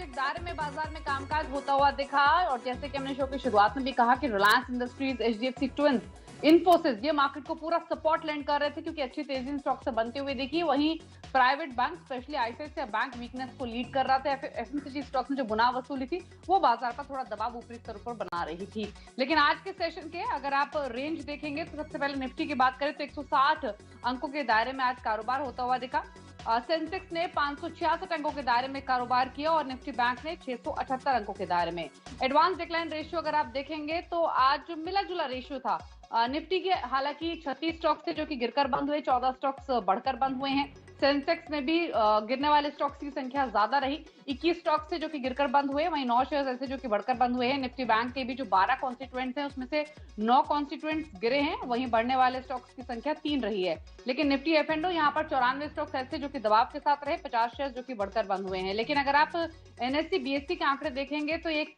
वार्षिक दायरे में बाजार में कामकाज होता हुआ दिखा और जैसे कि हमने शो की शुरुआत में भी कहा कि Reliance industries, HDFC twins, Infosys ये मार्केट को पूरा सपोर्ट लैंड कर रहे थे क्योंकि अच्छी तेजी स्टॉक से बनते हुए देखी। वहीं private bank specially ICICI bank weakness को लीड कर रहा था। एफएमसीजी स्टॉक्स में जो मुनाफ वसूली थी वो बाजार पर थोड़ा दबाव ऊपरी स्तर पर बना रही थी। लेकिन आज के सेशन के अगर आप रेंज देखेंगे तो सबसे पहले निफ्टी की बात करें तो 160 अंकों के दायरे में आज कारोबार होता हुआ दिखा। सेंसेक्स ने 566 अंकों के दायरे में कारोबार किया और निफ्टी बैंक ने 678 अंकों के दायरे में। एडवांस डिक्लाइन रेशियो अगर आप देखेंगे तो आज मिला जुला रेशियो था। निफ्टी के हालांकि 36 स्टॉक्स थे जो कि गिरकर बंद हुए, 14 स्टॉक्स बढ़कर बंद हुए हैं। सेंसेक्स में भी गिरने वाले स्टॉक्स की संख्या ज्यादा रही, 21 स्टॉक्स थे जो कि गिरकर बंद हुए, वहीं 9 शेयर्स ऐसे जो कि बढ़कर बंद हुए हैं। निफ्टी बैंक के भी जो 12 कॉन्स्टिट्यूएंट्स हैं उसमें से 9 कॉन्स्टिट्यूएंट्स गिरे हैं, वहीं बढ़ने वाले स्टॉक्स की संख्या 3 रही है। लेकिन निफ्टी एफ&ओ यहाँ पर 94 स्टॉक्स ऐसे जो कि दबाव के साथ रहे, 50 शेयर्स जो कि बढ़कर बंद हुए हैं। लेकिन अगर आप एनएससी बीएससी के आंकड़े देखेंगे तो एक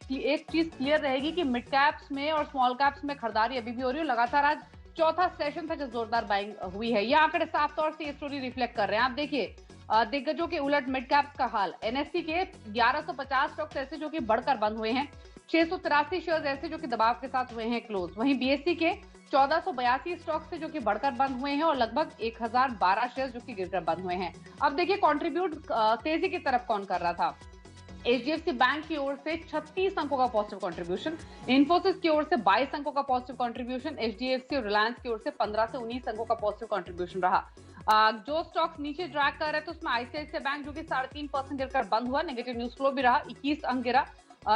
चीज क्लियर रहेगी कि मिड कैप्स में और स्मॉल कैप्स में खरीदारी अभी भी हो रही है। लगातार आज चौथा सेशन था जो जोरदार बाइंग हुई है। ये आंकड़े साफ तौर से ये स्टोरी रिफ्लेक्ट कर रहे हैं। आप देखिए दिग्गजों के उलट मिड कैप्स का हाल, एनएससी के 1150 स्टॉक्स ऐसे जो कि बढ़कर बंद हुए हैं, 683 शेयर्स ऐसे जो कि दबाव के साथ हुए हैं क्लोज। वहीं बीएससी के 1482 स्टॉक्स थे जो कि बढ़कर बंद हुए हैं और लगभग 1012 शेयर्स जो कि गिरकर बंद हुए हैं। अब देखिए कंट्रीब्यूट तेजी की तरफ कौन कर रहा था। एचडीएफसी बैंक की ओर से 36 अंकों का पॉजिटिव कंट्रीब्यूशन, इन्फोसिस की ओर से 22 अंकों का पॉजिटिव कंट्रीब्यूशन, एचडीएफसी और रिलायंस की ओर से 15 से 19 अंकों का पॉजिटिव कंट्रीब्यूशन रहा। जो स्टॉक्स नीचे ड्रैग कर रहे थे उसमें आईसीआईसीआई बैंक जो कि 3.5% गिरकर बंद हुआ, नेगेटिव न्यूज फ्लो भी रहा, 21 अंक गिरा,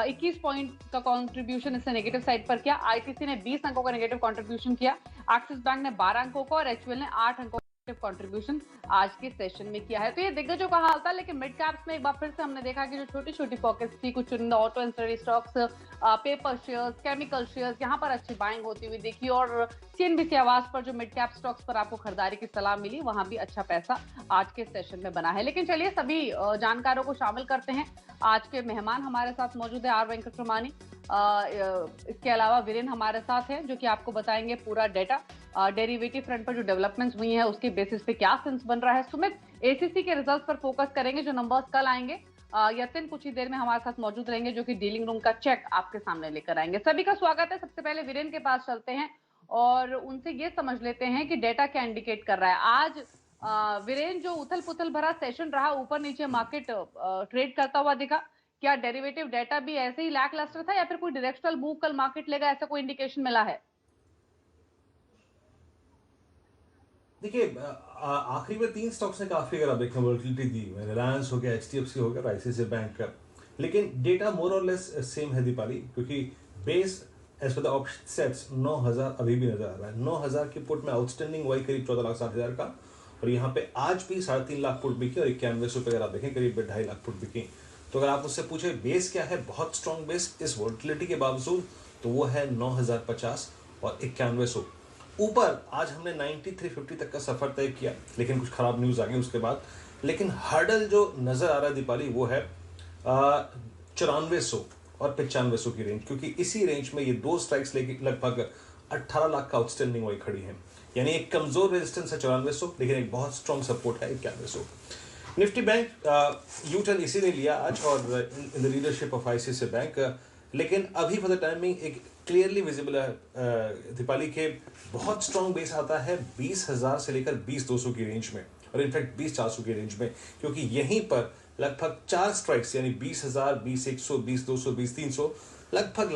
21 पॉइंट का कंट्रीब्यूशन इसने नेगेटिव साइड पर किया। आईटीसी ने 20 अंकों का नेगेटिव कंट्रीब्यूशन किया, एक्सिस बैंक ने 12 अंकों का और एचयूएल ने 8 अंकों कंट्रीब्यूशन आज के सेशन में किया है। तो ये दिग्गजों का हाल था। लेकिन मिड कैप्स में एक बार फिर से हमने देखा कि जो छोटी छोटी पॉकेट्स थी, कुछ चुनिंदा auto ancillary stocks, paper shares, chemical shares, यहाँ पर अच्छी बाइंग होती हुई देखी और सीएनबीसी आवाज पर जो मिड कैप स्टॉक्स पर आपको खरीदारी की सलाह मिली वहां भी अच्छा पैसा आज के सेशन में बना है। लेकिन चलिए सभी जानकारों को शामिल करते हैं। आज के मेहमान हमारे साथ मौजूद है आर वेंकटरमानी, इसके अलावा वीरेन हमारे साथ हैं जो कि आपको बताएंगे पूरा डेटा, डेरिवेटिव फ्रंट पर जो डेवलपमेंट्स हुई हैं उसके बेसिस पे क्या सेंस बन रहा है। सुमित एसीसी के रिजल्ट्स पर फोकस करेंगे, जो नंबर्स कल आएंगे। यतिन कुछ ही देर में हमारे साथ मौजूद रहेंगे जो कि डीलिंग रूम का चेक आपके सामने लेकर आएंगे। सभी का स्वागत है। सबसे पहले वीरेन के पास चलते हैं और उनसे ये समझ लेते हैं कि डेटा क्या इंडिकेट कर रहा है आज। वीरेन, जो उथल पुथल भरा सेशन रहा, ऊपर नीचे मार्केट ट्रेड करता हुआ दिखा, क्या डेरिवेटिव डेटा भी ऐसे ही लैक लस्टर था या फिर कोई डायरेक्शनल मूव कल मार्केट लेगा, ऐसा कोई इंडिकेशन मिला है? देखिए, आखिरी में 3 स्टॉक्स ने काफी अगर आप देखें वोलेटिलिटी दी, रिलायंस हो गया, एचडीएफसी हो गया, आईसीआईसीआई बैंक का। लेकिन डेटा मोर और लेस सेम है दीपाली, क्योंकि base as per the option sets 9000 अभी भी नजर आ रहा है। 9000 के पुट में आउटस्टैंडिंग वही करीब 14,60,000 का, और यहाँ पे आज भी 3.5 लाख पुट बिकी और 91 रुपए अगर आप देखें करीब 2.5 लाख पुट बिकी। तो अगर आप उससे पूछे बेस क्या है, बहुत स्ट्रॉन्ग बेस इस वोलेटिलिटी के बावजूद, तो वो है 9050 और 9100। ऊपर आज हमने 9350 तक का सफर तय किया, लेकिन कुछ खराब न्यूज आ गई उसके बाद। लेकिन हर्डल जो नजर आ रहा है दीपाली वो है 9400 और 9500 की रेंज, क्योंकि इसी रेंज में ये 2 स्ट्राइक्स लेके लगभग 18 लाख का आउटस्टैंडिंग वही खड़ी है। यानी एक कमजोर रेजिस्टेंस है 9400, लेकिन एक बहुत स्ट्रॉन्ग सपोर्ट है 9100। निफ्टी बैंक यू टर्न इसी ने लिया आज और in the leadership of ICICI bank. लेकिन अभी फॉर द टाइमिंग एक क्लियरली विजिबल है दीपाली के बहुत स्ट्रॉन्ग बेस आता है 20,000 से लेकर 20,200 की रेंज में, और इनफैक्ट 20,400 की रेंज में, क्योंकि यहीं पर लगभग 4 स्ट्राइक्स यानी 20,000, 20,100, 20,200, 20,300 लगभग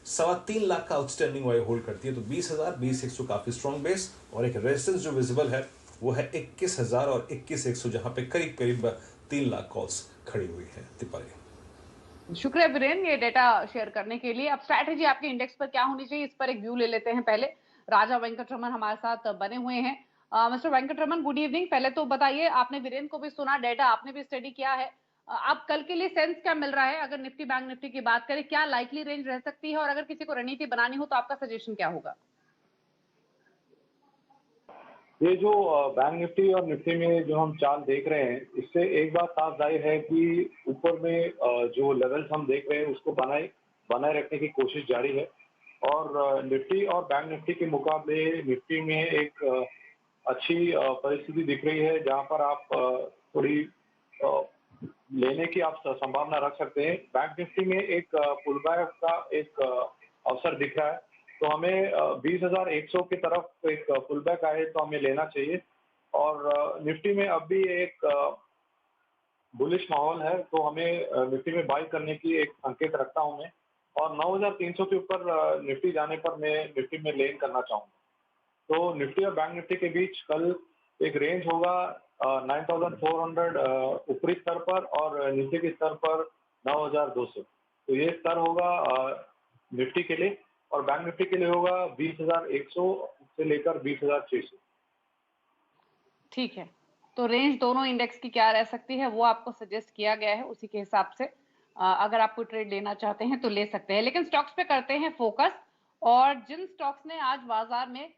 3.25 लाख का आउटस्टैंडिंग वाई होल्ड करती है। तो 20,000, 20,100 काफी स्ट्रॉन्ग बेस, और एक रेजिस्टेंस जो विजिबल है वो है 21,000 और 21,100, जहां पे करीब 3 लाख कॉल्स खड़ी हुई है दीपाली। शुक्रिया वीरेन ये डेटा शेयर करने के लिए। अब स्ट्रैटेजी आपके इंडेक्स पर क्या होनी चाहिए, इस पर एक व्यू ले लेते हैं। पहले राजा वेंकटरमन हमारे साथ बने हुए हैं। Mister Venkataraman, good evening. पहले तो बताइए, आपने वीरेन को भी सुना, डेटा आपने भी स्टडी किया है, आप कल के लिए सेंस क्या मिल रहा है? अगर निफ्टी बैंक निफ्टी की बात करें, क्या लाइकली रेंज रह सकती है और अगर किसी को रणनीति बनानी हो तो आपका सजेशन क्या होगा? ये जो बैंक निफ्टी और निफ्टी में जो हम चार्ट देख रहे हैं, इससे एक बात साफ जाहिर है कि ऊपर में जो लेवल्स हम देख रहे हैं उसको बनाए रखने की कोशिश जारी है। और निफ्टी और बैंक निफ्टी के मुकाबले निफ्टी में एक अच्छी परिस्थिति दिख रही है, जहां पर आप थोड़ी लेने की आप संभावना रख सकते हैं। बैंक निफ्टी में एक पुल बैक का एक अवसर दिख रहा है, तो हमें 20,100 की तरफ एक पुल बैक आए तो हमें लेना चाहिए। और निफ्टी में अब भी एक बुलिश माहौल है, तो हमें निफ्टी में बाई करने की एक संकेत रखता हूं मैं। और 9,300 के ऊपर निफ्टी जाने पर मैं निफ्टी में लेन करना चाहूंगा। तो निफ्टी और बैंक निफ्टी के बीच कल एक रेंज होगा 9,400 ऊपरी स्तर पर और नीचे के स्तर पर 9,200। तो ये स्तर होगा निफ्टी के लिए, और बैंक निफ्टी के लिए होगा 20,100 से लेकर 20,600। ठीक है, तो रेंज दोनों इंडेक्स की क्या रह सकती है वो आपको सजेस्ट किया गया है, उसी के हिसाब से अगर आपको ट्रेड लेना चाहते हैं तो ले सकते हैं। लेकिन स्टॉक्स पे करते हैं फोकस, और जिन स्टॉक्स ने आज बाजार में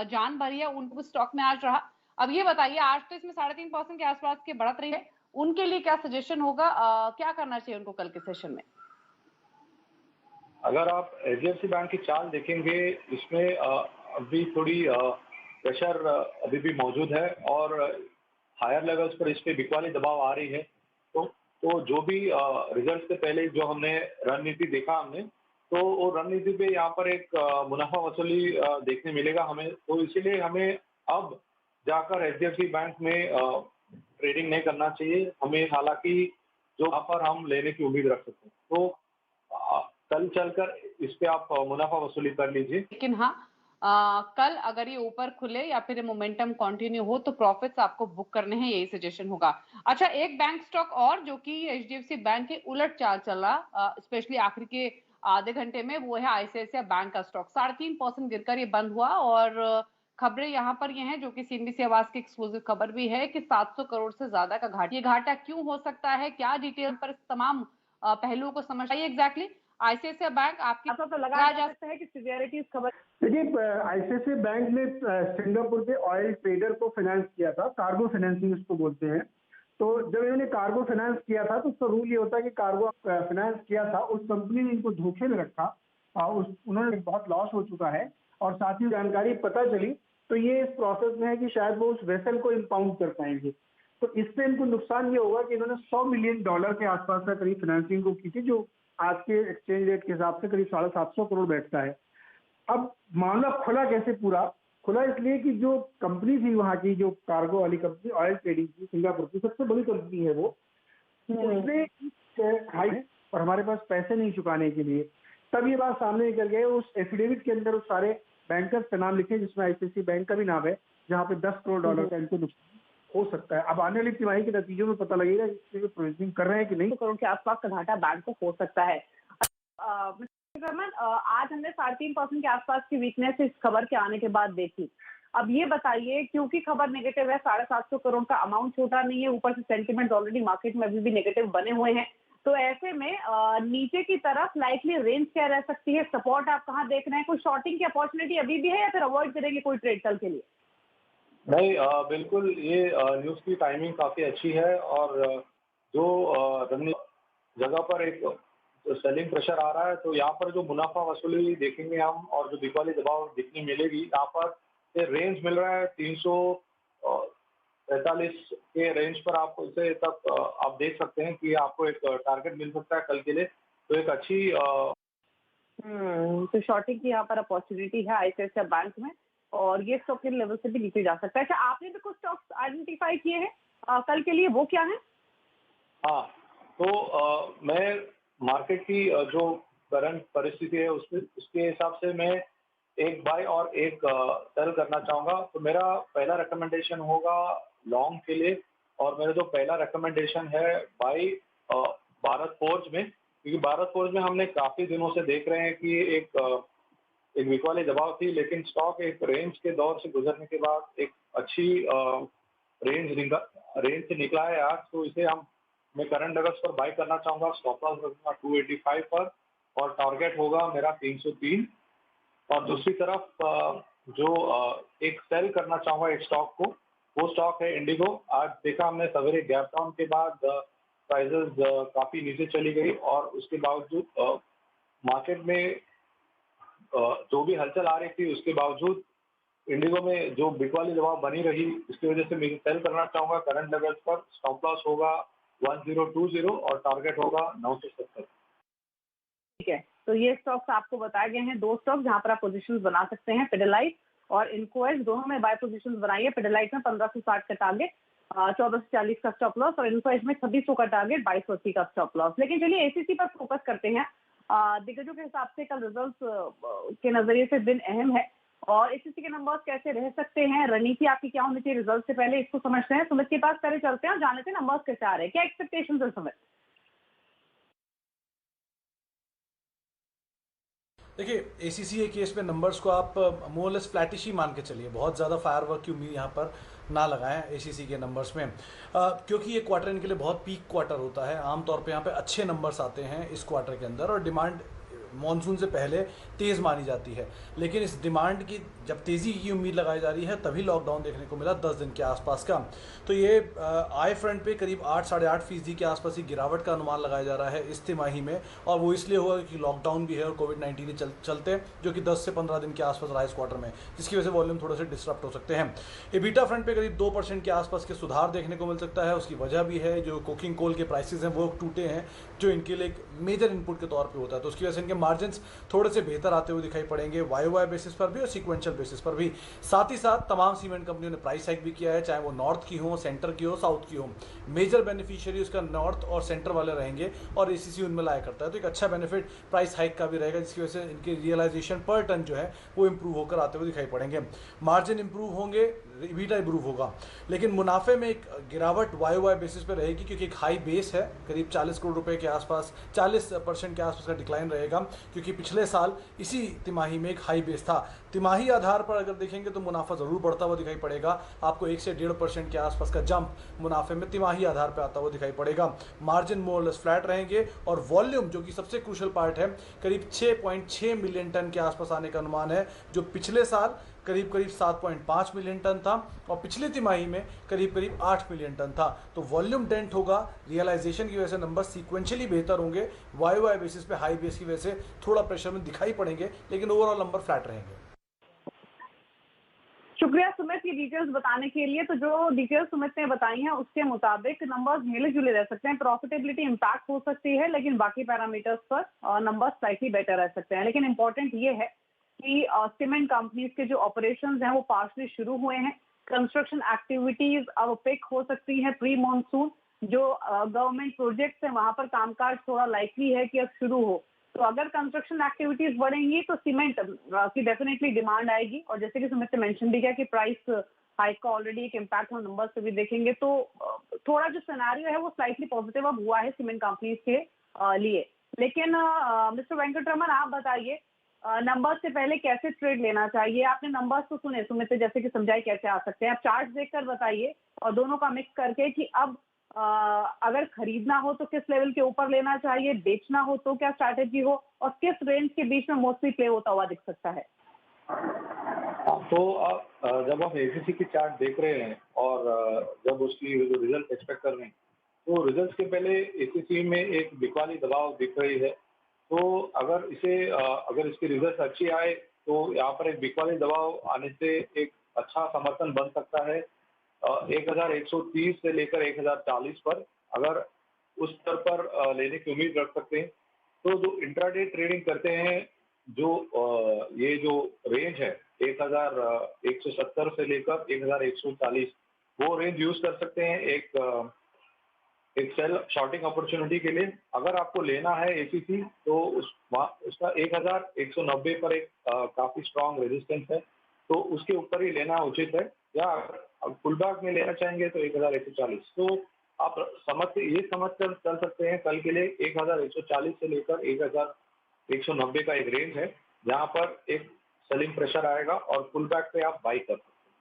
जान भरी है उन स्टॉक में आज रहा। अब ये बताइए, आज तो इसमें 3.5% के आसपास की बढ़त रही है, उनके लिए क्या सजेशन होगा, क्या करना चाहिए उनको कल के सेशन में? अगर आप एचडीएफसी बैंक की चाल देखेंगे, इसमें अभी थोड़ी प्रेशर अभी भी मौजूद है और हायर लेवल्स पर इस पे बिकवाली दबाव आ रही है। तो जो भी रिजल्ट से पहले जो हमने रणनीति देखा हमने, तो वो रणनीति पे यहाँ पर एक मुनाफा वसूली देखने मिलेगा हमें। तो इसीलिए हमें अब जाकर एचडीएफसी बैंक में ट्रेडिंग नहीं करना चाहिए हमें, हालांकि जो यहाँ पर हम लेने की उम्मीद रख सकते हैं। तो कल चलकर इस पे आप मुनाफा वसूली कर लीजिए। लेकिन हाँ, कल अगर ये ऊपर खुले या फिर मोमेंटम कंटिन्यू हो तो प्रॉफिट्स आपको बुक करने हैं, यही सजेशन होगा। अच्छा, एक बैंक स्टॉक और जो कि एचडीएफसी बैंक के उलट चाल चल रहा, स्पेशली आखिर के आधे घंटे में, वो है आईसीआईसीआई बैंक का स्टॉक 3.5% गिरकर ये बंद हुआ। और खबरें यहाँ पर ये हैं, जो कि सीएनबीसी आवाज की एक्सक्लूसिव खबर भी है, कि 700 करोड़ से ज्यादा का घाटा। ये घाटा क्यों हो सकता है, क्या डिटेल पर तमाम पहलुओं को समझ आइए। एग्जैक्टली आईसीआईसीआई बैंक आपकी तो लगाया जा सकता है कि सिवियरिटी इस खबर। देखिए, आईसीआईसीआई बैंक ने सिंगापुर के ऑयल ट्रेडर को फाइनेंस किया था, कार्गो फाइनेंसिंग उसको बोलते हैं। तो जब इन्होंने कार्गो फाइनेंस किया था तो उसका रूल ये होता है कि कार्गो फाइनेंस किया था, उस कंपनी ने इनको धोखे में रखा, उन्होंने बहुत लॉस हो चुका है और साथ ही जानकारी पता चली, तो ये इस प्रोसेस में है कि शायद वो उस वेसल को इम्पाउंड कर पाएंगे। तो इससे इनको नुकसान ये होगा कि इन्होंने $100 मिलियन के आसपास का करीब फाइनेंसिंग को की थी, जो आज के एक्सचेंज रेट के हिसाब से करीब 750 करोड़ बैठता है। अब मामला खुला कैसे? पूरा खुला इसलिए कि जो कंपनी थी वहां की, जो कार्गो वाली कंपनी, ऑयल ट्रेडिंग की, सिंगापुर की सबसे बड़ी कंपनी है वो, उसने हाई और हमारे पास पैसे नहीं चुकाने के लिए, तब ये बात सामने निकल गई। उस एफिडेविट के अंदर उस सारे बैंकर्स का नाम लिखे, जिसमें आईसीआईसीआई बैंक का भी नाम है, जहाँ पे $10 करोड़ का इनको नुकसान हो सकता है। अब आने वाली तिमाही के नतीजों में पता लगेगा कि प्रोविजनिंग कर रहे हैं कि नहीं। करोड़ के आसपास का घाटा बैंक को हो सकता है। आज हमने 3.5% के आसपास की वीकनेस इस खबर के आने के बाद देखी। अब ये बताइए, क्योंकि खबर नेगेटिव है, 750 करोड़ का अमाउंट छोटा नहीं है, ऊपर से सेंटीमेंट ऑलरेडी मार्केट में अभी भी नेगेटिव बने हुए हैं, तो ऐसे में नीचे की तरफ लाइकली रेंज क्या रह सकती है, सपोर्ट आप कहाँ देख रहे हैं? कोई शॉर्टिंग की अपॉर्चुनिटी अभी भी है या फिर अवॉइड करेंगे कोई ट्रेड कल के लिए? नहीं, बिल्कुल ये न्यूज़ की टाइमिंग काफ़ी अच्छी है, और जो जगह पर एक सेलिंग प्रेशर आ रहा है, तो यहाँ पर जो मुनाफा वसूली देखेंगे हम और जो बिकवाली दबाव दिखने मिलेगी, यहाँ पर रेंज मिल रहा है 343 के रेंज पर आप उसे तक आप देख सकते हैं कि आपको एक टारगेट मिल सकता है कल के लिए। तो एक अच्छी तो शॉर्टिंग की यहाँ पर अपॉर्चुनिटी है आईसीआईसीआई बैंक में, और ये स्टॉक इन लेवल से भी नीचे जा सकता है। अच्छा, आपने भी कुछ स्टॉक्स आइडेंटिफाई किए हैं कल के लिए, वो क्या है? हाँ, तो मैं मार्केट की जो करंट परिस्थिति है उसके हिसाब से मैं एक बाय और एक सेल करना चाहूँगा। तो मेरा पहला रिकमेंडेशन होगा लॉन्ग के लिए, और मेरा जो पहला रिकमेंडेशन है बाय भारत फोर्ज में, क्योंकि भारत फोर्ज में हमने काफ़ी दिनों से देख रहे हैं कि एक वीक वाली दबाव थी, लेकिन स्टॉक एक रेंज के दौर से गुजरने के बाद एक अच्छी रेंज से निकला है आज। तो इसे मैं करंट लेवल्स पर बाय करना चाहूँगा, स्टॉप लॉस रखूंगा 285 पर, और टारगेट होगा मेरा 303। और दूसरी तरफ जो एक सेल करना चाहूँगा एक स्टॉक को, वो स्टॉक है इंडिगो। आज देखा हमने सवेरे गैप डाउन के बाद प्राइसेस काफ़ी नीचे चली गई, और उसके बावजूद मार्केट में जो भी हलचल आ रही थी, उसके बावजूद इंडिगो में जो बिकवाली दबाव बनी रही, इसकी वजह से मैं सेल करना चाहूँगा करंट लेवल्स पर। स्टॉप लॉस होगा 1020 और टारगेट होगा 970। ठीक है, तो ये स्टॉक्स आपको बताए गए हैं, 2 स्टॉक जहां पर आप पोजीशंस बना सकते हैं, पिडिलाइट और इन्फोएज, दोनों में बाय पोजीशंस बनाइए। पिडिलाइट में 1560 का टारगेट, 1440 का स्टॉप लॉस, और इन्फोएज में 2600 का टारगेट, 2280 का स्टॉप लॉस। लेकिन चलिए एसीसी पर फोकस करते हैं। दिग्गजों के हिसाब से कल रिजल्ट्स के नजरिए से दिन अहम है, और एसीसी के नंबर्स कैसे रह सकते हैं, रणनीति आपकी क्या होनी चाहिए रिजल्ट से पहले, इसको समझते हैं। सुमित के पास पहले चलते हैं और जान लेते हैं नंबर्स कैसे आ रहे हैं, क्या एक्सपेक्टेशंस है सुमित? देखिए एसीसी के केस में नंबर्स को आप मोरलेस फ्लैटिश ही मान के चलिए, बहुत ज़्यादा फायरवर्क की उम्मीद यहाँ पर ना लगाएं एसीसी के नंबर्स में, क्योंकि ये क्वार्टर इनके लिए बहुत पीक क्वार्टर होता है। आमतौर पे यहाँ पे अच्छे नंबर्स आते हैं इस क्वार्टर के अंदर, और डिमांड मॉनसून से पहले तेज़ मानी जाती है। लेकिन इस डिमांड की जब तेज़ी की उम्मीद लगाई जा रही है तभी लॉकडाउन देखने को मिला 10 दिन के आसपास का। तो ये आय फ्रंट पे करीब 8-8.5% के आसपास ही गिरावट का अनुमान लगाया जा रहा है इस तिमाही में, और वो इसलिए हुआ कि लॉकडाउन भी है और कोविड-19 के चलते जो कि 10 से 15 दिन के आसपास रहा इस क्वार्टर में, जिसकी वजह से वॉल्यूम थोड़े से डिस्टर्ब हो सकते हैं। एबिटा फ्रंट पे करीब 2% के आसपास के सुधार देखने को मिल सकता है। उसकी वजह भी है जो कोकिंग कोल के प्राइसेस हैं वो टूटे हैं, जो इनके लिए एक मेजर इनपुट के तौर पे होता है, तो उसकी वजह से इनके मार्जिन थोड़े से बेहतर आते हुए दिखाई पड़ेंगे वाई बेसिस पर भी और सीक्वेंशियल बेसिस पर भी। साथ ही साथ तमाम सीमेंट कंपनियों ने प्राइस हाइक भी किया है, चाहे वो नॉर्थ की हो, सेंटर की हो, साउथ की हो। मेजर बेनिफिशियरी उसका नॉर्थ और सेंटर वाले रहेंगे, और एसीसी उनमें लाया करता है, तो एक अच्छा बेनिफिट प्राइस हाइक का भी रहेगा, जिसकी वजह से इनके रियलाइजेशन पर टन जो है वो इंप्रूव होकर आते हुए दिखाई पड़ेंगे। मार्जिन इंप्रूव होंगे, EBITDA इंप्रूव होगा, लेकिन मुनाफे में एक गिरावट वाई बेसिस पे रहेगी, क्योंकि एक हाई बेस है, करीब 40 करोड़ रुपए के आसपास, 40% के आसपास का डिक्लाइन रहेगा, क्योंकि पिछले साल इसी तिमाही में एक हाई बेस था। तिमाही आधार पर अगर देखेंगे तो मुनाफा जरूर बढ़ता हुआ दिखाई पड़ेगा, आपको 1 से 1.5% के आसपास का जंप मुनाफे में तिमाही आधार पर आता हुआ दिखाई पड़ेगा। मार्जिन मोरलेस फ्लैट रहेंगे, और वॉल्यूम जो कि सबसे क्रूशियल पार्ट है, करीब 6.6 मिलियन टन के आसपास आने का अनुमान है, जो पिछले साल करीब 7.5 मिलियन टन था, और पिछले तिमाही में करीब 8 मिलियन टन था। तो वॉल्यूम डेंट होगा, रियलाइजेशन की वजह से नंबर सीक्वेंशियली बेहतर होंगे, वाई बेसिस पे हाई बेस की वजह से थोड़ा प्रेशर में दिखाई पड़ेंगे, लेकिन ओवरऑल नंबर फ्लैट रहेंगे। शुक्रिया सुमित ये डिटेल्स बताने के लिए। तो जो डिटेल्स सुमित ने बताई हैं उसके मुताबिक नंबर्स मिले जुले रह सकते हैं, प्रॉफिटेबिलिटी इंपैक्ट हो सकती है, लेकिन बाकी पैरामीटर्स पर नंबर्स स्लाइटली बेटर रह सकते हैं। लेकिन इंपॉर्टेंट ये है कि सीमेंट कंपनीज के जो ऑपरेशंस हैं वो पार्शली शुरू हुए हैं, कंस्ट्रक्शन एक्टिविटीज अब पिक हो सकती है प्री मॉनसून, जो गवर्नमेंट प्रोजेक्ट्स हैं वहां पर कामकाज थोड़ा लाइकली है कि अब शुरू हो। तो अगर कंस्ट्रक्शन एक्टिविटीज बढ़ेंगी तो सीमेंट की डेफिनेटली डिमांड आएगी, और जैसे कि सुमित ने मेंशन भी किया कि प्राइस हाइक का ऑलरेडी एक इम्पैक्ट हम नंबर्स से भी देखेंगे, तो थोड़ा जो सिनेरियो है वो स्लाइटली पॉजिटिव अब हुआ है सीमेंट कंपनीज के लिए। लेकिन मिस्टर वेंकटरमन आप बताइए, नंबर्स से पहले कैसे ट्रेड लेना चाहिए? आपने नंबर्स तो सुने सुमित जैसे कि समझाए कैसे आ सकते हैं, आप चार्ट देखकर बताइए, और दोनों का मिक्स करके कि अब अगर खरीदना हो तो किस लेवल के ऊपर लेना चाहिए, बेचना हो तो क्या स्ट्रैटेजी हो, और किस रेंज के बीच में मोस्टली प्ले होता हुआ दिख सकता है? तो जब आप एसीसी की चार्ट देख रहे हैं और जब उसकी जो रिजल्ट एक्सपेक्ट कर रहे हैं, तो रिजल्ट्स के पहले एसीसी में एक बिकवाली दबाव दिख रही है। तो अगर इसकी रिजल्ट अच्छी आए तो यहाँ पर एक बिकवाली दबाव आने से एक अच्छा समर्थन बन सकता है 1130 से लेकर 1040 पर, अगर उस स्तर पर लेने की उम्मीद रख सकते हैं। तो जो इंट्राडे ट्रेडिंग करते हैं, ये जो रेंज है 1170 से लेकर 1140, वो रेंज यूज कर सकते हैं एक सेल शॉर्टिंग अपॉर्चुनिटी के लिए। अगर आपको लेना है एसीसी तो उसका 1190 पर एक काफी स्ट्रांग रेजिस्टेंस है, तो उसके ऊपर ही लेना उचित है, या अगर पुल बैक में लेना चाहेंगे तो 1140। तो आप समझ कर चल सकते हैं कल के लिए 1140 से लेकर 1190 का एक रेंज है, जहां पर एक सेलिंग प्रेशर आएगा और पुल बैक पे आप बाई कर सकते हैं।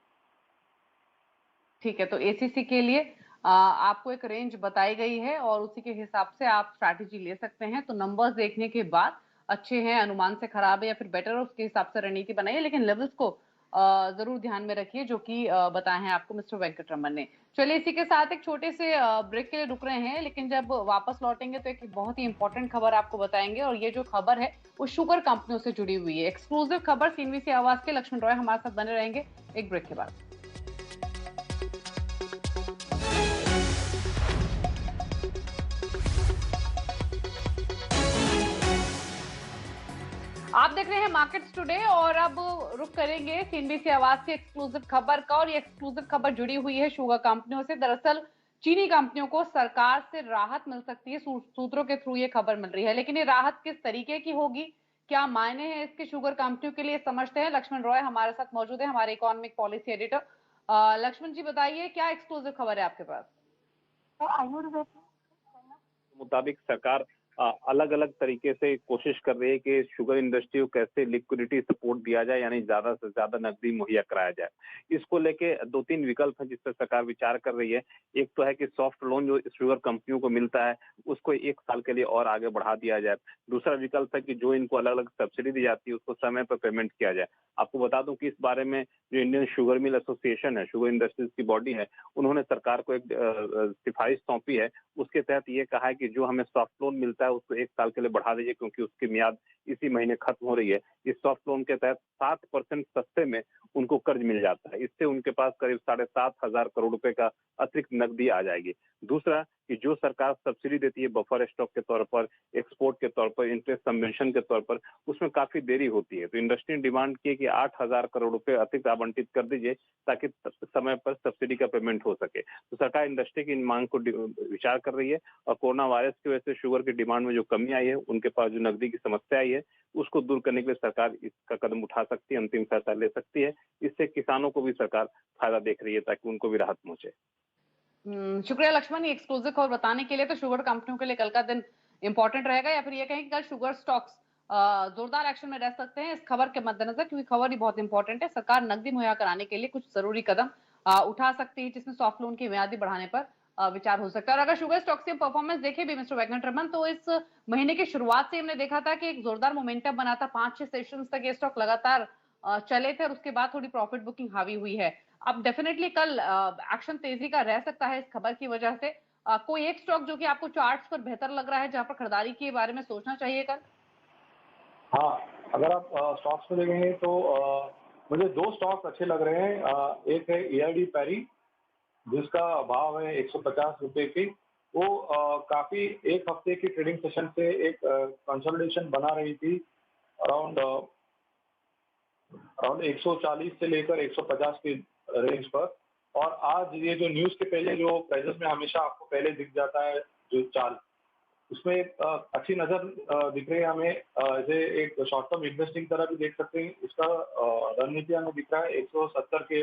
ठीक है, तो एसीसी के लिए आपको एक रेंज बताई गई है और उसी के हिसाब से आप स्ट्रैटेजी ले सकते हैं। तो नंबर्स देखने के बाद अच्छे हैं, अनुमान से खराब है या फिर बेटर है, उसके हिसाब से रणनीति बनाइए, लेकिन लेवल्स को जरूर ध्यान में रखिए जो कि बताए हैं आपको मिस्टर वेंकटरमन ने। चलिए इसी के साथ एक छोटे से ब्रेक के लिए रुक रहे हैं, लेकिन जब वापस लौटेंगे तो एक बहुत ही इंपॉर्टेंट खबर आपको बताएंगे, और ये जो खबर है वो शुगर कंपनियों से जुड़ी हुई है। एक्सक्लूसिव खबर सीएनबीसी आवाज के लक्ष्मण रॉय हमारे साथ बने रहेंगे एक ब्रेक के बाद। आप देख रहे हैं मार्केट्स टुडे और अब रुक करेंगे सीएनबीसी आवाज की एक्सक्लूसिव खबर का। और ये एक्सक्लूसिव खबर जुड़ी हुई है शुगर कंपनियों से। दरअसल चीनी कंपनियों को सरकार से राहत मिल सकती है, सूत्रों के थ्रू ये खबर मिल रही है। लेकिन ये राहत किस तरीके की होगी, क्या मायने हैं इसके शुगर कंपनियों के लिए, समझते हैं। लक्ष्मण रॉय हमारे साथ मौजूद है, हमारे इकोनॉमिक पॉलिसी एडिटर। लक्ष्मण जी बताइए, क्या एक्सक्लूसिव खबर है आपके पास? मुताबिक सरकार अलग अलग तरीके से कोशिश कर रही है कि शुगर इंडस्ट्री को कैसे लिक्विडिटी सपोर्ट दिया जाए, यानी ज्यादा से ज्यादा नकदी मुहैया कराया जाए। इसको लेके दो तीन विकल्प हैं जिस पर सरकार विचार कर रही है। एक तो है कि सॉफ्ट लोन जो शुगर कंपनियों को मिलता है उसको 1 साल के लिए और आगे बढ़ा दिया जाए। दूसरा विकल्प है कि जो इनको अलग अलग सब्सिडी दी जाती है उसको समय पर पेमेंट किया जाए। आपको बता दूं कि इस बारे में जो इंडियन शुगर मिल एसोसिएशन है, शुगर इंडस्ट्रीज की बॉडी है, उन्होंने सरकार को एक सिफारिश सौंपी है। उसके तहत ये कहा है कि जो हमें सॉफ्ट लोन मिलता है उसको 1 साल के लिए बढ़ा दीजिए, क्योंकि उसकी मियाद इसी महीने खत्म हो रही है। इस सॉफ्ट लोन के तहत 7% सस्ते में उनको कर्ज मिल जाता है। इससे उनके पास करीब 7,500 करोड़ रुपए का अतिरिक्त नकदी आ जाएगी। दूसरा कि जो सरकार सब्सिडी देती है बफर स्टॉक के तौर पर, एक्सपोर्ट के तौर पर, इंटरेस्ट सबवेंशन के तौर पर, उसमें काफी देरी होती है। तो इंडस्ट्री ने डिमांड की है कि 8,000 करोड़ रुपए अतिरिक्त आवंटित कर दीजिए ताकि समय पर सब्सिडी का पेमेंट हो सके। तो सरकार इंडस्ट्री की इन मांग को विचार कर रही है और कोरोना वायरस की वजह से शुगर की डिमांड में जो कमी आई है, उनके पास जो नकदी की समस्या आई है, उसको दूर करने के लिए सरकार इसका कदम उठा सकती है, अंतिम फैसला ले सकती है। इससे किसानों को भी सरकार फायदा देख रही है ताकि उनको भी राहत पहुंचे। शुक्रिया लक्ष्मण, ये एक्सक्लूसिव खबर बताने के लिए। तो शुगर कंपनियों के लिए कल का दिन इंपॉर्टेंट रहेगा, या फिर ये कहें कि कल शुगर स्टॉक्स जोरदार एक्शन में रह सकते हैं इस खबर के मद्देनजर, क्योंकि खबर ही बहुत इंपॉर्टेंट है। सरकार नकदी मुहैया कराने के लिए कुछ जरूरी कदम उठा सकती है, जिसमें सॉफ्ट लोन की मियादी बढ़ाने पर विचार हो सकता है। और अगर शुगर स्टॉक्स की परफॉर्मेंस देखें भी मिस्टर वेंकटरमन, तो इस महीने की शुरुआत से हमने देखा था कि एक जोरदार मोमेंटम बना था। 5-6 सेशंस तक ये स्टॉक लगातार चले थे और उसके बाद थोड़ी प्रॉफिट बुकिंग हावी हुई है। अब डेफिनेटली कल एक्शन तेजी का रह सकता है इस खबर की वजह से। कोई एक स्टॉक जो कि आपको चार्ट्स पर बेहतर लग रहा है, जहां पर खरीदारी के बारे में सोचना चाहिए कल? हाँ, अगर आप स्टॉक्स में देखेंगे तो मुझे 2 स्टॉक अच्छे लग रहे हैं। एक है EID पैरी, जिसका भाव है 150 रुपए की। वो काफी एक हफ्ते की ट्रेडिंग सेशन से एक कंसोलिडेशन बना रही थी अराउंड 140 से लेकर 150 की रेंज पर। और आज ये जो न्यूज के पहले जो प्राइसेस में हमेशा आपको पहले दिख जाता है जो चार्ट, उसमें अच्छी नजर दिख रही है हमें। ऐसे एक शॉर्ट टर्म इन्वेस्टिंग तरह भी देख सकते हैं। इसका रणनीति हमें दिख रहा है 170 के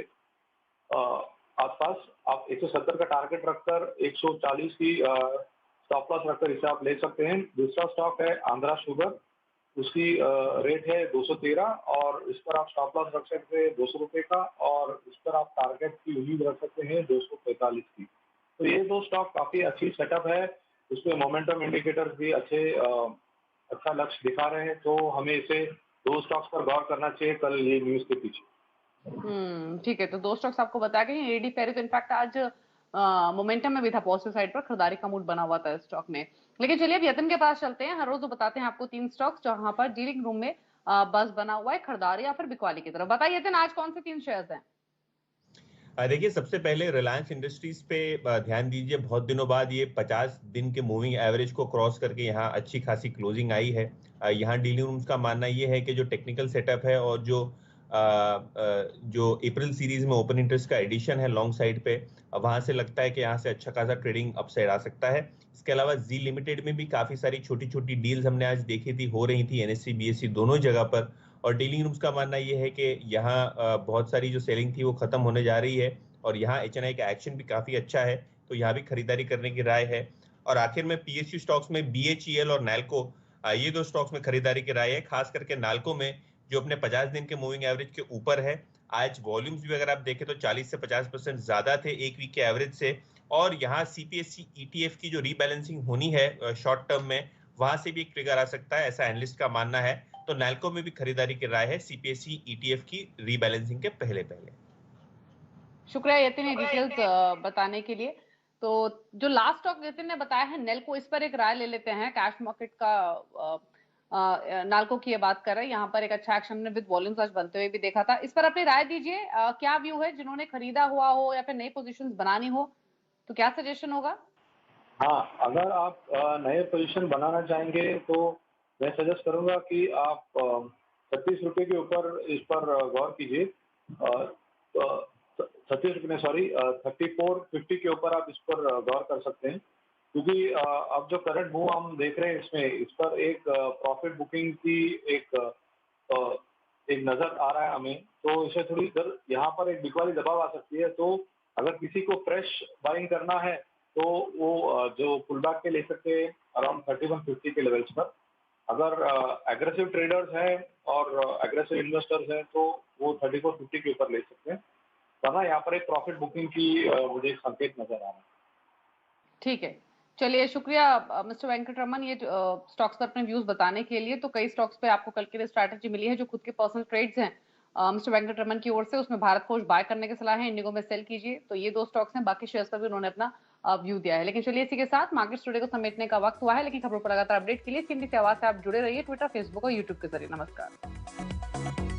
आसपास। आप 170 का टारगेट रखकर 140 की स्टॉप लॉस रखकर इसे आप ले सकते हैं। दूसरा स्टॉक है आंध्रा शुगर, उसकी रेट है 213 और इस पर आप स्टॉप लॉस रख सकते हैं 200 रुपए का, और इस पर आप टारगेट की उम्मीद रख सकते हैं 245 की। तो ये 2 स्टॉक काफी अच्छी सेटअप है। उसमें मोमेंटम इंडिकेटर्स भी अच्छा लक्ष्य दिखा रहे हैं। तो हमें इसे 2 स्टॉक्स पर गौर करना चाहिए कल ये न्यूज के पीछे। ठीक है। तो 2 स्टॉक्स आपको बताया गया। एडी पेरी तो इनफैक्ट आज मोमेंटम में भी था, पॉजिटिव साइड पर खरीदारी का मूड बना हुआ था इस स्टॉक में। लेकिन चलिए अब यतन के पास चलते हैं। हर रोज वो बताते हैं आपको 3 स्टॉक्स जहां पर डीलिंग रूम में बस बना हुआ है खरीदारी या फिर बिकवाली की तरफ। बताइए यतन, आज कौन से 3 शेयर्स हैं? देखिए, सबसे पहले रिलायंस इंडस्ट्रीज पे ध्यान दीजिए। बहुत दिनों बाद ये 50 दिन के मूविंग एवरेज को क्रॉस करके यहाँ अच्छी खासी क्लोजिंग आई है। यहाँ डीलिंग रूम्स का मानना ये है कि जो टेक्निकल सेटअप है और जो अप्रैल सीरीज में ओपन इंटरेस्ट का एडिशन है लॉन्ग साइड पे, वहां से लगता है कि यहाँ से अच्छा खासा ट्रेडिंग अपसाइड आ सकता है। इसके अलावा जी लिमिटेड में भी काफी सारी छोटी छोटी डील्स हमने आज देखी थी, हो रही थी NSE BSE दोनों जगह पर। और डीलिंग रूम्स का मानना यह है कि यहाँ बहुत सारी जो सेलिंग थी वो खत्म होने जा रही है और यहाँ HNI का एक्शन भी काफी अच्छा है, तो यहाँ भी खरीदारी करने की राय है। और आखिर में PSU स्टॉक्स में BHEL और नैल्को, ये 2 स्टॉक्स में खरीदारी की राय है। खास करके नाल्को में जो अपने 50 दिन के मूविंग एवरेज के ऊपर है। आज वॉल्यूम्स भी अगर आप देखें तो 40 से 50% ज्यादा थे एक वीक के एवरेज से। और यहाँ CPSE ETF की जो रीबैलेंसिंग होनी है शॉर्ट टर्म में, वहां से भी एक ट्रिगर आ सकता है, ऐसा एनालिस्ट का मानना है। तो नैल्को में भी खरीदारी की राय है CPSE ETF की रीबैलेंसिंग के पहले। शुक्रिया यतिन ने डिटेल्स बताने के लिए। तो जो लास्ट स्टॉक यतिन ने बताया है नेल्को, इस पर एक राय ले लेते हैं। कैश मार्केट का नाल्को की ये बात कर रहे हैं, यहाँ पर एक अच्छा एक्शन में विद वॉल्यूम्स आज बनते हुए भी देखा था। इस पर अपनी राय दीजिए, क्या व्यू है? जिन्होंने खरीदा हुआ हो या फिर नई पोजीशंस बनानी हो तो क्या सजेशन होगा? हाँ, अगर आप नए पोजीशन बनाना चाहेंगे तो मैं सजेस्ट करूंगा कि आप 36 रुपए के ऊपर इस पर गौर कीजिए। 36 रुपये नहीं, सॉरी, 34.50 के ऊपर आप इस पर गौर कर सकते हैं, क्योंकि अब जो करंट मूव हम देख रहे हैं इसमें, इस पर एक प्रॉफिट बुकिंग की एक नजर आ रहा है हमें। तो इसे थोड़ी इधर यहाँ पर एक बिकवाली दबाव आ सकती है। तो अगर किसी को फ्रेश बाइंग करना है तो वो जो पुल बैक के ले सकते हैं अराउंड 3150 के लेवल्स पर। अगर एग्रेसिव ट्रेडर्स हैं और एग्रेसिव इन्वेस्टर्स हैं तो वो 3450 के ऊपर ले सकते हैं, वरना यहाँ पर एक प्रॉफिट बुकिंग की मुझे एक संकेत नजर आ रहा है। ठीक है, चलिए शुक्रिया मिस्टर वेंकटरमन ये स्टॉक्स पर अपने व्यूज बताने के लिए। तो कई स्टॉक्स पे आपको कल के लिए स्ट्रैटेजी मिली है जो खुद के पर्सनल ट्रेड्स हैं मिस्टर वेंकटरमन की ओर से, उसमें भारत फोर्ज बाय करने की सलाह है, इंडिगो में सेल कीजिए। तो ये 2 स्टॉक्स हैं, बाकी शेयर्स पर भी उन्होंने अपना व्यू दिया है। लेकिन चलिए इसी के साथ मार्केट टुडे को समेटने का वक्त हुआ है, लेकिन खबरों पर लगातार अपडेट के लिए CNBC आवाज से आप जुड़े रहिए ट्विटर, फेसबुक और यूट्यूब के जरिए। नमस्कार।